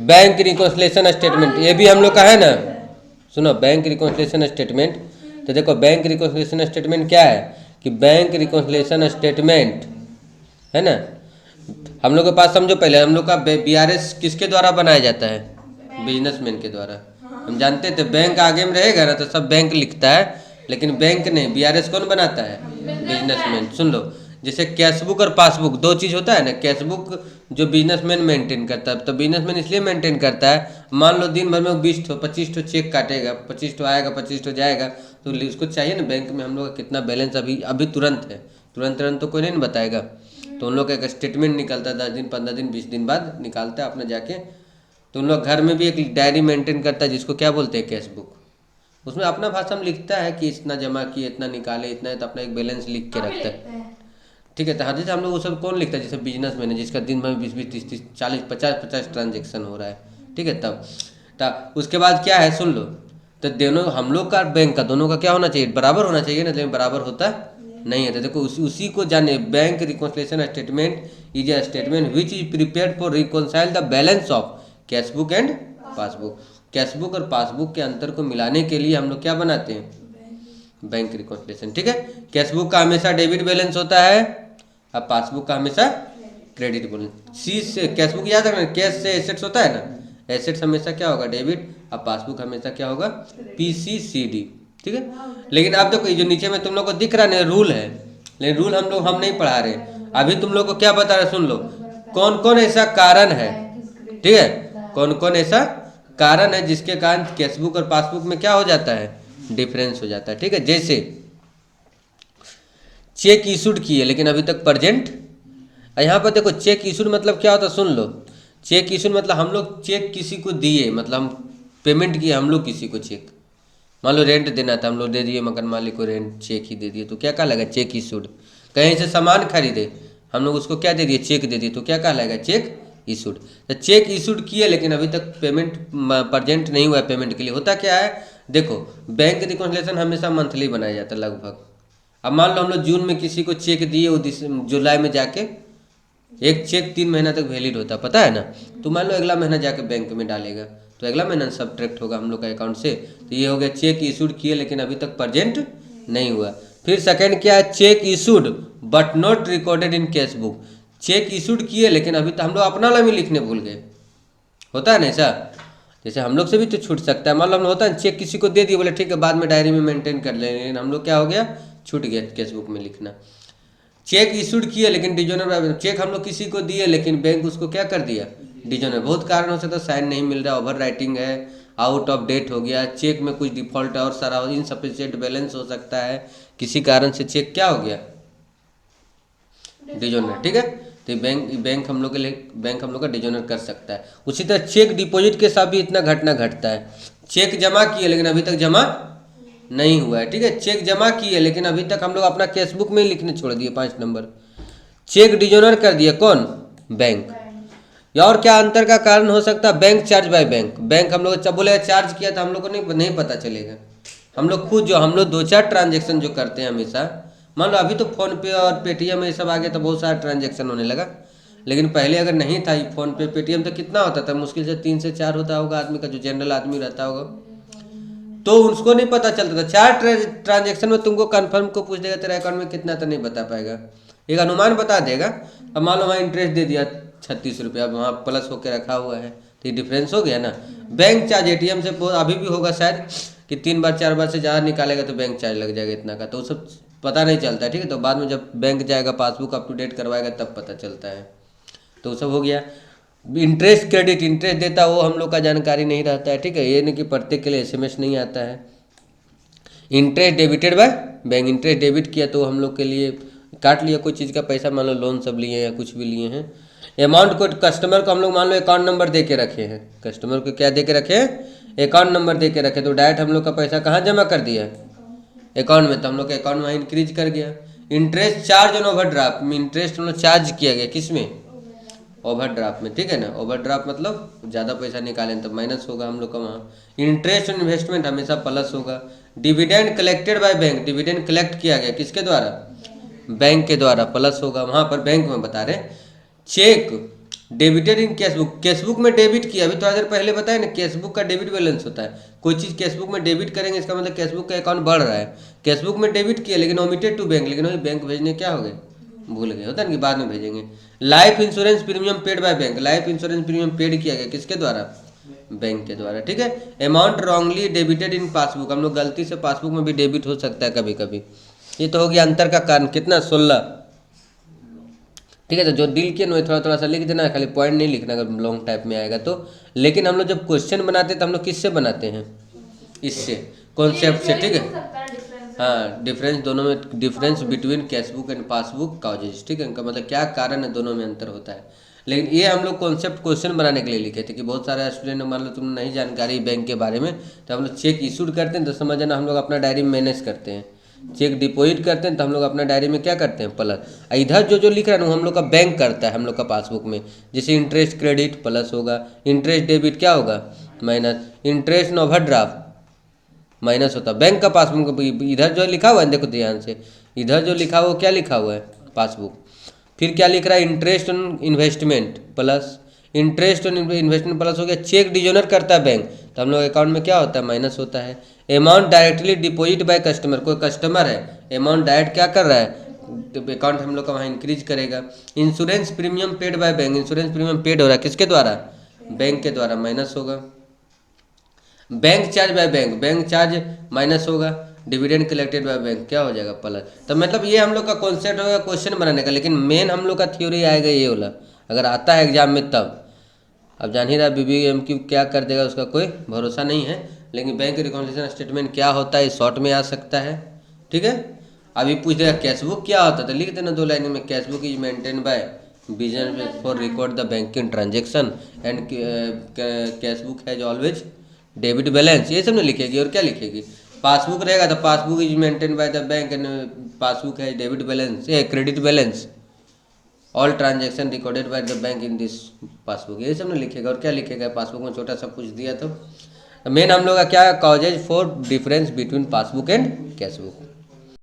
Bank reconciliation statement, ये भी हम लोग का है ना। सुनो, बैंक रिकॉन्सिलिएशन स्टेटमेंट, तो देखो बैंक रिकॉन्सिलिएशन स्टेटमेंट क्या है कि बैंक रिकॉन्सिलिएशन स्टेटमेंट है ना, हम लोग के पास समझो पहले हम लोग का बीआरएस किसके द्वारा बनाया जाता है, बिजनेसमैन के द्वारा। हम जानते थे बैंक आगे में रहेगा ना तो सब बैंक लिखता है, लेकिन बैंक नहीं, बीआरएस कौन बनाता है, बिजनेसमैन। सुन लो, जैसे कैशबुक और पासबुक दो चीज़ होता है ना। कैशबुक जो बिजनेसमैन मेंटेन करता है, तो बिजनेसमैन इसलिए मेंटेन करता है, मान लो दिन भर में वो 20 25 चेक काटेगा, 25 आएगा 25 जाएगा, तो उसको चाहिए ना बैंक में हम लोग का कितना बैलेंस अभी अभी तुरंत है, तुरंत तो कोई नहीं बताएगा। तो उन लोग का एक स्टेटमेंट निकलता है 10 दिन 15 दिन 20 दिन बाद निकालता है अपना जाके। तो उन लोग घर में भी एक डायरी मेंटेन करता है जिसको क्या बोलते हैं, कैशबुक। उसमें अपना भाषा में लिखता है कि इतना जमा किए, इतना निकाले, इतना है, तो अपना एक बैलेंस लिख के रखता है। ठीक है, तो हर जैसे हम लोग वो सब कौन लिखता है, जैसे बिजनेस मैन है जिसका दिन भर 20 30 40 50 ट्रांजेक्शन हो रहा है। ठीक है, तब उसके बाद क्या है सुन लो, तो दोनों हम लोग का बैंक का दोनों का क्या होना चाहिए, बराबर होना चाहिए ना, लेकिन बराबर होता नहीं है। तो देखो उसी को जाने, bank reconciliation statement is a statement which is prepared for reconcile the balance of cashbook and passbook. Cashbook और पासबुक के अंतर को मिलाने के लिए हम लोग क्या बनाते हैं, बैंक रिकॉन्सिलिएशन। ठीक है, कैशबुक का हमेशा डेबिट बैलेंस होता है, अब पासबुक का हमेशा क्रेडिट बैलेंस। सी से कैशबुक याद रखना, कैश से एसेट्स होता है ना, एसेट्स हमेशा क्या होगा, डेबिट। अब पासबुक हमेशा क्या होगा, PCCD। ठीक है, लेकिन अब देखो ये जो नीचे में तुम लोग को दिख रहा है रूल है, लेकिन रूल हम नहीं पढ़ा रहे। अभी तुम लोग को क्या बता रहे, सुन लो, कौन कौन ऐसा कारण है। ठीक है, कौन कौन ऐसा कारण है जिसके कारण कैशबुक और पासबुक में क्या हो जाता है, डिफरेंस हो जाता है। ठीक है, जैसे चेक इशूड किए लेकिन अभी तक प्रेजेंट। यहाँ पर देखो चेक इशूड मतलब क्या होता है, सुन लो। चेक इशूड मतलब हम लोग चेक किसी को दिए, मतलब हम पेमेंट किए हम लोग किसी को चेक। मान लो रेंट देना था, हम लोग दे दिए मकान मालिक को, रेंट चेक ही दे दिए, तो क्या कहलाएगा, चेक इशूड। कहीं से सामान खरीदे, हम लोग उसको क्या दे दिए, चेक दे दिए, तो क्या कहलाएगा, चेक इशूड। तो चेक इशूड किए लेकिन अभी तक पेमेंट प्रेजेंट नहीं हुआ है पेमेंट के लिए। होता क्या है, देखो बैंक रिकॉन्सिलिएशन हमेशा मंथली बनाया जाता है लगभग। अब मान लो हम लोग जून में किसी को चेक दिए, वो जुलाई में जाके, एक चेक 3 महीना तक वैलिड होता है पता है ना। तो मान लो अगला महीना जाके बैंक में डालेगा, तो अगला महीना सब्ट्रैक्ट होगा हम लोग का अकाउंट से। तो ये हो गया चेक इशूड किए लेकिन अभी तक प्रेजेंट नहीं हुआ। फिर सेकंड क्या है, check issued but not recorded in cash book. Check issued किए लेकिन अभी तो हम लोग अपना नाम ही लिखने भूल गए। होता है ना ऐसा, जैसे हम लोग से भी तो छूट सकता है। मान लो हम होता है चेक किसी को दे दिए, बोले ठीक है बाद में डायरी में मेंटेन कर लेंगे, लेकिन हम लोग क्या हो गया, छूट गया कैश बुक में लिखना। चेक इशूड किए लेकिन डिजोनर, चेक हम लोग किसी को दिए लेकिन बैंक उसको क्या कर दिया, डिजोनर। बहुत कारण हो सकता है, साइन नहीं मिल रहा, ओवर राइटिंग है, आउट ऑफ डेट हो गया, चेक में कुछ डिफॉल्ट है और सारा इनसफिशिएंट बैलेंस हो सकता है, किसी कारण से चेक क्या हो गया, डिजोनर। ठीक है, तो बैंक हम लोग के लिए, बैंक हम लोग का डिजोनर कर सकता है। उसी तरह चेक डिपॉजिट के साथ भी इतना घटना घटता है। चेक जमा किए लेकिन अभी तक जमा नहीं हुआ है। ठीक है, चेक जमा किए लेकिन अभी तक हम लोग अपना कैशबुक में ही लिखने छोड़ दिए 5 नंबर। चेक डिजोनर कर दिया कौन, बैंक। या और क्या अंतर का कारण हो सकता है, bank charge by bank. Bank हम लोग बोले चार्ज किया तो हम लोग को नहीं पता चलेगा। हम लोग खुद जो हम लोग 2-4 ट्रांजेक्शन जो करते हैं हमेशा, मान लो अभी तो फ़ोन पे और पेटीएम ये सब आ गया तो बहुत सारा ट्रांजेक्शन होने लगा, लेकिन पहले अगर नहीं था फ़ोन पे पेटीएम तो कितना होता था, मुश्किल से 3 से 4 होता होगा आदमी का, जो जनरल आदमी रहता होगा, तो उसको नहीं पता चलता था। 4 ट्रांजेक्शन में तुमको कंफर्म को पूछ देगा तेरा अकाउंट में कितना, तो नहीं बता पाएगा, एक अनुमान बता देगा। अब मान लो वहाँ इंटरेस्ट दे दिया 36 रुपया, अब वहाँ प्लस होकर रखा हुआ है, तो ये डिफरेंस हो गया ना। बैंक चार्ज एटीएम से अभी भी होगा शायद कि 3 बार 4 बार से ज़्यादा निकालेगा तो बैंक चार्ज लग जाएगा इतना का, तो सब पता नहीं चलता है। ठीक है, तो बाद में जब बैंक जाएगा पासबुक अप टू डेट करवाएगा तब पता चलता है, तो सब हो गया। इंटरेस्ट क्रेडिट, इंटरेस्ट देता वो हम लोग का जानकारी नहीं रहता है। ठीक है, ये नहीं कि प्रत्येक के लिए SMS नहीं आता है। Interest debited by bank, interest debit किया तो हम लोग के लिए काट लिया कोई चीज़ का पैसा, मान लो लोन सब लिए या कुछ भी लिए हैं। अमाउंट को कस्टमर को हम लोग मान लो अकाउंट नंबर दे के रखे हैं, कस्टमर को क्या दे के रखे हैं, अकाउंट नंबर दे के रखे, तो डायरेक्ट हम लोग का पैसा कहाँ जमा कर दिया, अकाउंट में, तो हम लोग का अकाउंट वहाँ इंक्रीज कर गया। इंटरेस्ट चार्ज ऑन ओवरड्राफ्ट में, इंटरेस्ट हम लोग चार्ज किया गया किस में, ओवरड्राफ्ट में। ठीक है ना, ओवरड्राफ्ट मतलब ज़्यादा पैसा निकालें तो माइनस होगा हम लोग का वहाँ। इंटरेस्ट ऑन इन्वेस्टमेंट हमेशा प्लस होगा। Dividend collected by bank, dividend collect किया गया किसके द्वारा, बैंक के द्वारा, प्लस होगा वहाँ पर बैंक में बता रहे। Cheque debited in cashbook, cashbook में डेबिट किया, अभी थोड़ा देर पहले बताया ना, कैशबुक का डेबिट बैलेंस होता है। कोई चीज़ कैशबुक में डेबिट करेंगे इसका मतलब कैशबुक का अकाउंट बढ़ रहा है। कैशबुक में डेबिट किया लेकिन ओमिटेड टू बैंक, लेकिन वही बैंक भेजने क्या हो गए, भूल गए, होता है ना कि बाद में भेजेंगे। Life insurance premium paid by bank, life insurance premium paid किया गया किसके द्वारा, बैंक के द्वारा, ठीक है। Amount wrongly debited in passbook, हम लोग गलती से पासबुक में भी डेबिट हो सकता है कभी कभी। ये तो हो गया अंतर का कारण, कितना 16, ठीक है। तो जो डील किए ना थोड़ा थोड़ा सा लिख देना है, खाली पॉइंट नहीं लिखना अगर लॉन्ग टाइप में आएगा तो। लेकिन हम लोग जब क्वेश्चन बनाते हैं तो हम लोग किससे बनाते हैं, इससे, कॉन्सेप्ट से, ठीक है। हाँ, डिफरेंस दोनों में, difference between cashbook and passbook causes, ठीक है, उनका मतलब क्या कारण है, दोनों में अंतर होता है। लेकिन ये हम लोग कॉन्सेप्ट क्वेश्चन बनाने के लिए लिखे थे कि बहुत सारे स्टूडेंट मान लो तुम नहीं जानकारी बैंक के बारे में, तो हम लोग चेक इशूड करते हैं तो समझ जाना हम लोग अपना डायरी में मैनेज करते हैं। चेक डिपॉजिट करते हैं तो हम लोग अपना डायरी में क्या करते हैं, प्लस। इधर जो जो लिख रहा है ना हम लोग का बैंक करता है हम लोग का पासबुक में। जैसे इंटरेस्ट क्रेडिट प्लस होगा, इंटरेस्ट डेबिट क्या होगा, माइनस, इंटरेस्ट ओवरड्राफ्ट माइनस होता है। बैंक का पासबुक इधर जो लिखा हुआ है देखो ध्यान से, इधर जो लिखा हुआ क्या लिखा हुआ है, पासबुक। फिर क्या लिख रहा है, interest on investment plus, interest on investment plus हो गया। चेक डिजोनर करता है बैंक तो हम लोग अकाउंट में क्या होता है, माइनस होता है। Amount directly deposit by customer, कोई कस्टमर है अमाउंट डायरेक्ट क्या कर रहा है, तो अकाउंट हम लोग का वहाँ इंक्रीज करेगा। Insurance premium paid by bank, insurance premium paid हो रहा है किसके द्वारा, बैंक के द्वारा, माइनस होगा। Bank charge by bank, bank charge minus होगा। डिविडेंड कलेक्टेड बाय बैंक क्या हो जाएगा, प्लस। तो मतलब ये हम लोग का कॉन्सेप्ट होगा क्वेश्चन बनाने का, लेकिन मेन हम लोग का थ्योरी आएगा ये वाला, अगर आता है एग्जाम में तब। अब जान ही रहा BBMQ क्या कर देगा उसका कोई भरोसा नहीं है, लेकिन बैंक रिकॉन्सिलिएशन स्टेटमेंट क्या होता है शॉर्ट में आ सकता है, ठीक है। अभी पूछ देगा कैशबुक क्या होता है तो लिख देना 2 लाइन में, cashbook is maintain by business for record the banking transaction and cashbook has always debit balance, ये सब ना लिखेगी। और क्या लिखेगी, पासबुक रहेगा तो passbook is maintain by the bank and passbook है डेबिट बैलेंस, ये credit balance, all transaction recorded by the bank in this passbook, ये सब ना लिखेगा। और क्या लिखेगा, पासबुक में छोटा सा कुछ दिया तो मेन हम लोग का क्या causes for difference between passbook and cashbook.